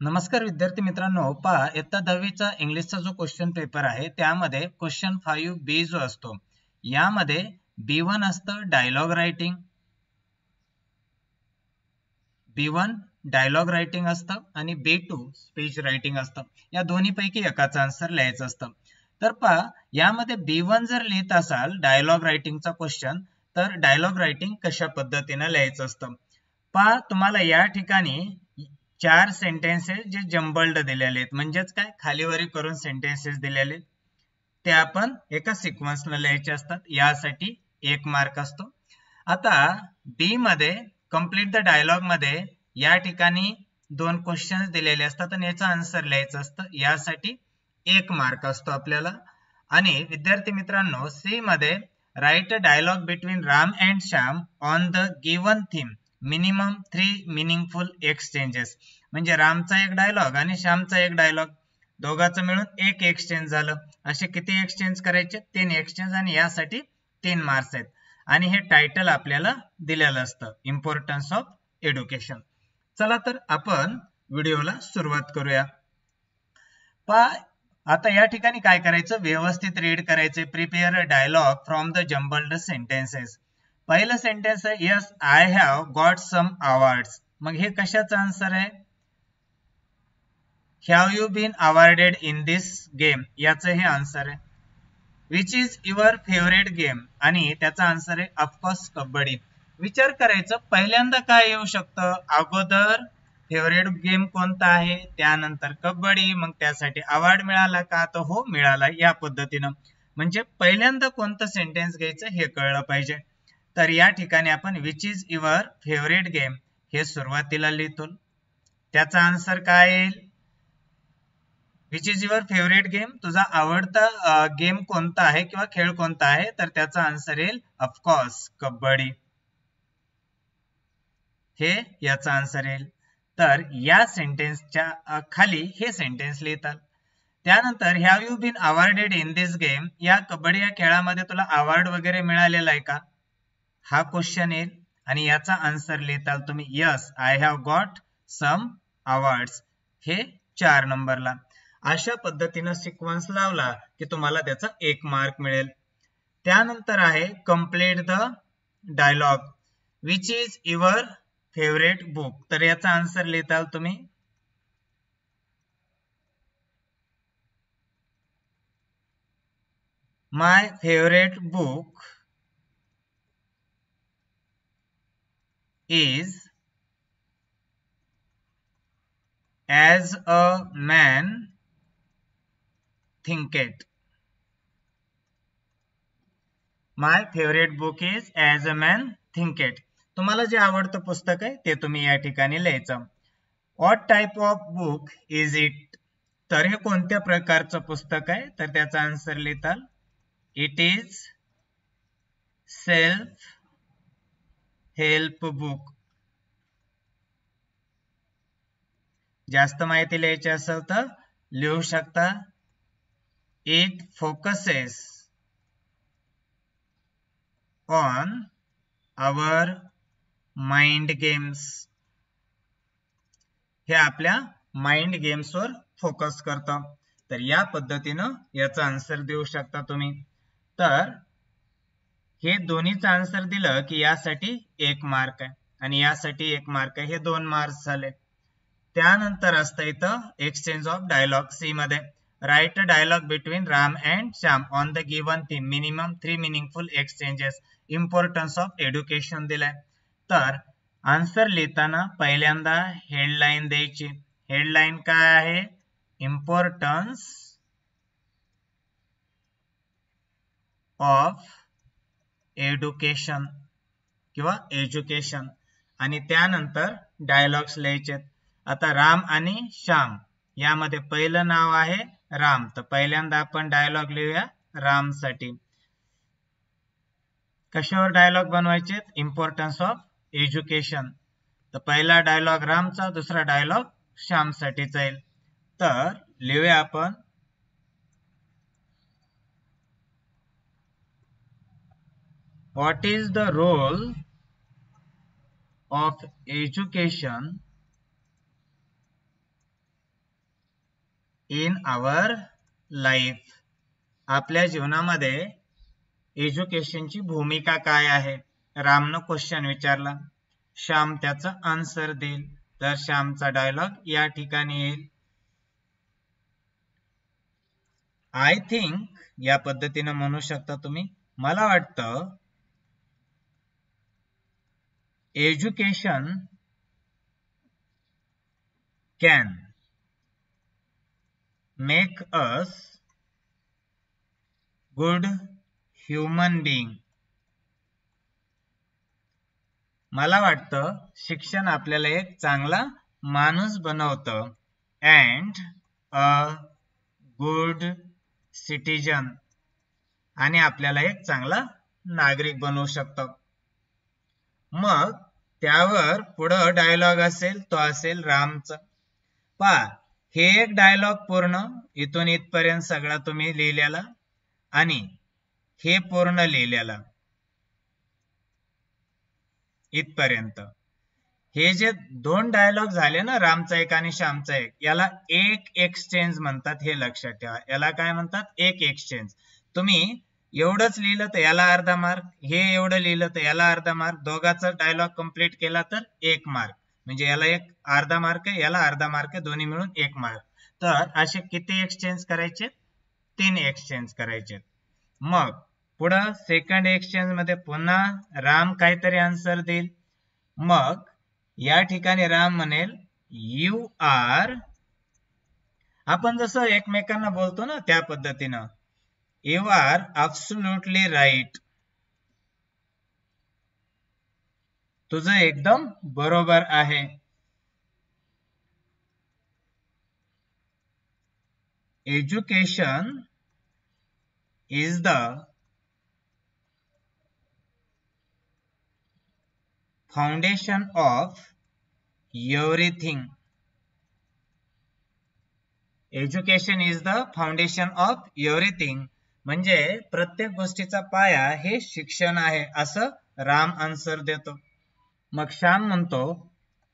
नमस्कार विद्यार्थी मित्रांनो, पहा इयत्ता 10वीचा इंग्लिशचा जो क्वेश्चन पेपर आहे त्यामध्ये क्वेश्चन 5B जो असतो यामध्ये B1 असतं dialogue writing, B1 dialogue writing असतं आणि B2 स्पीच रायटिंग असतं. या दोन्ही पैकी एकाचा आन्सर लिहायचं असतं. तर पहा यामध्ये B1 जर लिहित असाल डायलॉग रायटिंगचा क्वेश्चन तर डायलॉग रायटिंग कशा पद्धतीने लिहायचं असतं. पहा तुम्हाला या ठिकाणी 4 सेंटेन्सेस जे जम्बल्ड दिलेले आहेत, म्हणजेच काय खालीवरी करून सेंटेन्सेस दिलेले ते आपण एका सिक्वेन्सला लिहायचे असतात. यासाठी 1 मार्क असतो. आता बी मध्ये कंप्लीट द डायलॉग मध्ये या ठिकाणी 2 क्वेश्चन्स दिलेले असतात आणि याचा आन्सर लिहायचं असतं. यासाठी 1 मार्क असतो आपल्याला. आणि विद्यार्थी मित्रांनो, सी मध्ये write a dialogue between Ram and Shyam on the given theme minimum 3 meaningful exchanges. म्हणजे रामचा एक डायलॉग आणि श्यामचा एक डायलॉग, दोघांचं मिळून एक एक्सचेंज झालं. असे किती एक्सचेंज करायचे? 3 एक्सचेंज आणि यासाठी 3 मार्क्स आहेत. आणि हे टायटल आपल्याला दिलेलं असतं, इम्पॉर्टन्स ऑफ एज्युकेशन. चला तर आपण व्हिडिओला सुरुवात करूया. पहा आता या ठिकाणी काय करायचं, व्यवस्थित रीड करायचे. Prepare a dialogue from the jumbled sentences. पहिलं सेंटेन्स आहे, yes I have got some awards. मग हे कशाचं आन्सर आहे? Have you been awarded in this game, याचं हे आन्सर आहे. Which is your favourite game, आणि त्याचा आन्सर आहे ऑफकोर्स कबड्डी. विचार करायचं पहिल्यांदा काय येऊ शकतं, अगोदर फेवरेट गेम कोणता आहे, त्यानंतर कबड्डी, मग त्यासाठी अवॉर्ड मिळाला का, तर हो मिळाला. या पद्धतीनं म्हणजे पहिल्यांदा कोणतं सेंटेन्स घ्यायचं हे कळलं पाहिजे. तर या ठिकाणी आपण which is your favourite game हे सुरुवातीला लिहितो. त्याचा आन्सर काय येईल, which is your favourite game, तुझा आवडता गेम कोणता आहे किंवा खेळ कोणता आहे, तर त्याचा आन्सर येईल ऑफकोर्स कबड्डी. हे याचा आन्सर येईल. तर या सेंटेन्सच्या खाली हे सेंटेन्स लिहितात. त्यानंतर have you been awarded in this game, या कबड्डी या खेळामध्ये तुला अवॉर्ड वगैरे मिळालेला आहे का, हा क्वेश्चन येईल. आणि याचा आन्सर लिहिताल तुम्ही, yes I have got some awards, हे 4 नंबरला. अशा पद्धतीनं सिक्वेन्स लावला की तुम्हाला त्याचा 1 मार्क मिळेल. त्यानंतर आहे complete the dialogue. Which is your favourite book, तर याचा आन्सर लिहिताल तुम्ही, my favourite book is as a man thinketh. My favorite book is as a man thinketh. तुम्हाला जे आवडतं पुस्तक आहे ते तुम्ही या ठिकाणी लिहायचं. What type of book is it? तर हे कोणत्या प्रकारचं पुस्तक आहे, तर त्याचा आन्सर लिहिताल, it is self help book. जास्त माहिती लिहायची असेल तर लिहू शकता, it focuses on our mind games. हे आपल्या माइंड गेम्सवर फोकस करतं. तर या पद्धतीनं याचा आन्सर देऊ शकता तुम्ही. तर हे दोन्हीचं आन्सर दिलं की यासाठी 1 मार्क आहे आणि यासाठी 1 मार्क आहे, हे 2 मार्क्स झाले. त्यानंतर असतं इथं एक्सचेंज ऑफ डायलॉग. सी मध्ये write a dialogue between Ram and Shyam on the given theme minimum 3 meaningful exchanges, importance of education दिलाय. तर आन्सर लिहिताना पहिल्यांदा हेडलाईन द्यायची. हेडलाईन काय आहे, इम्पॉर्टन्स ऑफ एज्युकेशन किंवा एज्युकेशन, आणि त्यानंतर डायलॉग्स लिहायचे. आता राम आणि श्याम यामध्ये पहिलं नाव आहे राम, तर पहिल्यांदा आपण डायलॉग लिहूया राम साठी. कशावर डायलॉग बनवायचे, इम्पॉर्टन्स ऑफ एज्युकेशन. तर पहिला डायलॉग रामचा, दुसरा डायलॉग श्याम साठीचा येईल. तर लिहूया आपण, what is the role of education in our life, आपल्या जीवनामध्ये एज्युकेशनची भूमिका काय आहे. रामनं क्वेश्चन विचारला, श्याम त्याचा आन्सर देईल. तर श्यामचा डायलॉग या ठिकाणी येईल. आय थिंक या पद्धतीने म्हणू शकता तुम्ही. मला वाटतं education can make us good human being. मला वाटतं शिक्षण आपल्याला एक चांगला माणूस बनवतं. अँड अ गुड सिटीजन, आणि आपल्याला एक चांगला नागरिक बनवू शकतो. मग त्यावर पुढं डायलॉग असेल, तो असेल रामचा. पहा, हे एक डायलॉग पूर्ण इथून इथपर्यंत सगळा तुम्ही लिहिलेला, आणि हे पूर्ण लिहिलेला इथपर्यंत. हे जे दोन डायलॉग झाले ना, रामचा एक आणि श्यामचा एक, याला एक एक्सचेंज म्हणतात. हे लक्षात ठेवा. याला काय म्हणतात? एक एक्सचेंज. तुम्ही एवढंच लिहिलं तर याला अर्धा मार्क, हे एवढं लिहिलं तर याला अर्धा मार्क, दोघांचा डायलॉग कंप्लीट केला तर 1 मार्क. म्हणजे याला एक अर्धा मार्क आहे, याला अर्धा मार्क आहे, दोन्ही मिळून 1 मार्क. तर असे किती एक्सचेंज करायचे? 3 एक्सचेंज करायचे. मग पुढं सेकंड एक्सचेंज मध्ये पुन्हा राम काहीतरी आन्सर देईल. मग या ठिकाणी राम म्हणेल यू आर, आपण जसं एकमेकांना बोलतो ना त्या पद्धतीनं, यू आर ॲब्सोल्युटली राईट, तुझं एकदम बरोबर आहे. Education is the foundation of everything. Education is the foundation of everything, म्हणजे प्रत्येक गोष्टीचा पाया हे शिक्षण आहे, असं राम आन्सर देतो. मग श्याम म्हणतो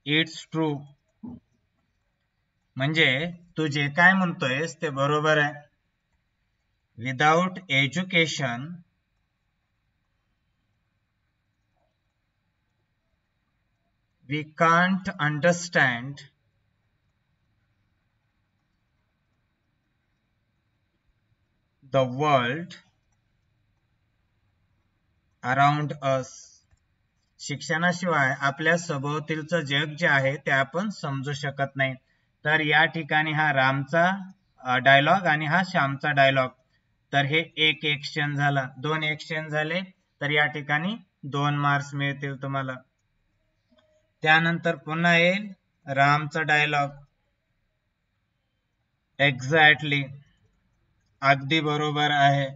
इट्स ट्रू, म्हणजे तू जे काय म्हणतोयस ते बरोबर आहे. Without education we can't understand the world around us. शिक्षणाशिवाय आपल्या सभोवतीलचं जग जे आहे ते आपण समजू शकत नाही. तर या ठिकाणी हा रामचा डायलॉग आणि हा श्यामचा डायलॉग, तर हे एक एक्सचेंज झाला. 2 एक्सचेंज झाले, तर या ठिकाणी 2 मार्क्स मिळतील तुम्हाला. त्यानंतर पुन्हा येईल रामचा डायलॉग, एक्झॅक्टली, अगदी बरोबर आहे.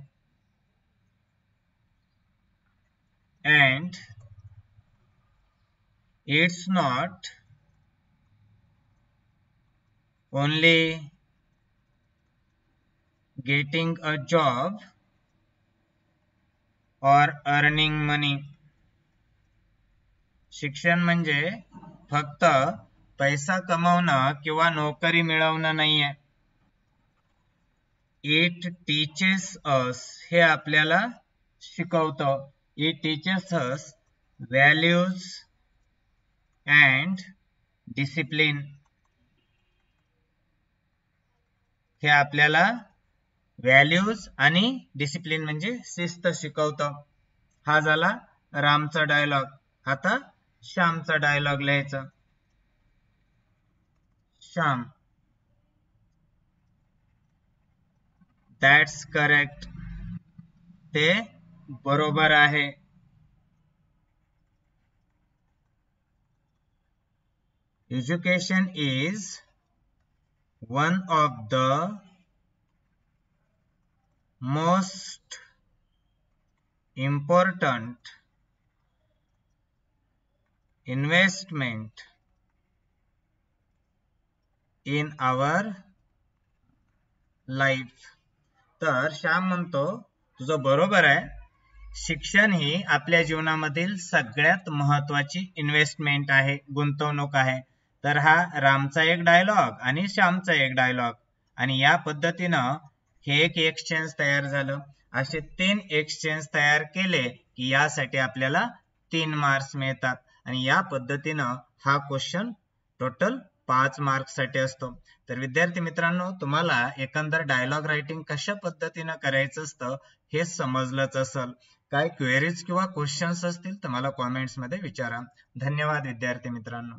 And it's not only getting a job और अर्निंग मनी. शिक्षण म्हणजे फक्त पैसा कमवणं किंवा नोकरी मिळवणं नाहीये. इट टीचेस अस, हे आपल्याला शिकवतं. It teaches us values and discipline. हे आपल्याला व्हॅल्यूज आणि डिसिप्लिन म्हणजे शिस्त शिकवतं. हा झाला रामचा डायलॉग. आता श्यामचा डायलॉग लिहायचा. श्याम, दॅट्स करेक्ट, ते बरोबर आहे. Education is one of the most important investment in our life. तर श्याम म्हणतो तुझं बरोबर आहे, शिक्षण ही आपल्या जीवनामधील सगळ्यात महत्वाची इन्व्हेस्टमेंट आहे, गुंतवणूक आहे. तर हा रामचा एक डायलॉग आणि श्यामचा एक डायलॉग आणि या पद्धतीनं हे एक एक्सचेंज तयार झालं. असे 3 एक्सचेंज तयार केले की यासाठी आपल्याला 3 मार्क्स मिळतात आणि या पद्धतीनं हा क्वेश्चन टोटल 5 मार्क्स साठी असतो. तर विद्यार्थी मित्रांनो, तुम्हाला एकंदर डायलॉग रायटिंग कशा पद्धतीनं करायचं असतं हे समजलंच असेल. काय क्वेरीज किंवा क्वेश्चन्स असतील तर मला कॉमेंट्स मध्ये विचारा. धन्यवाद विद्यार्थी मित्रांनो.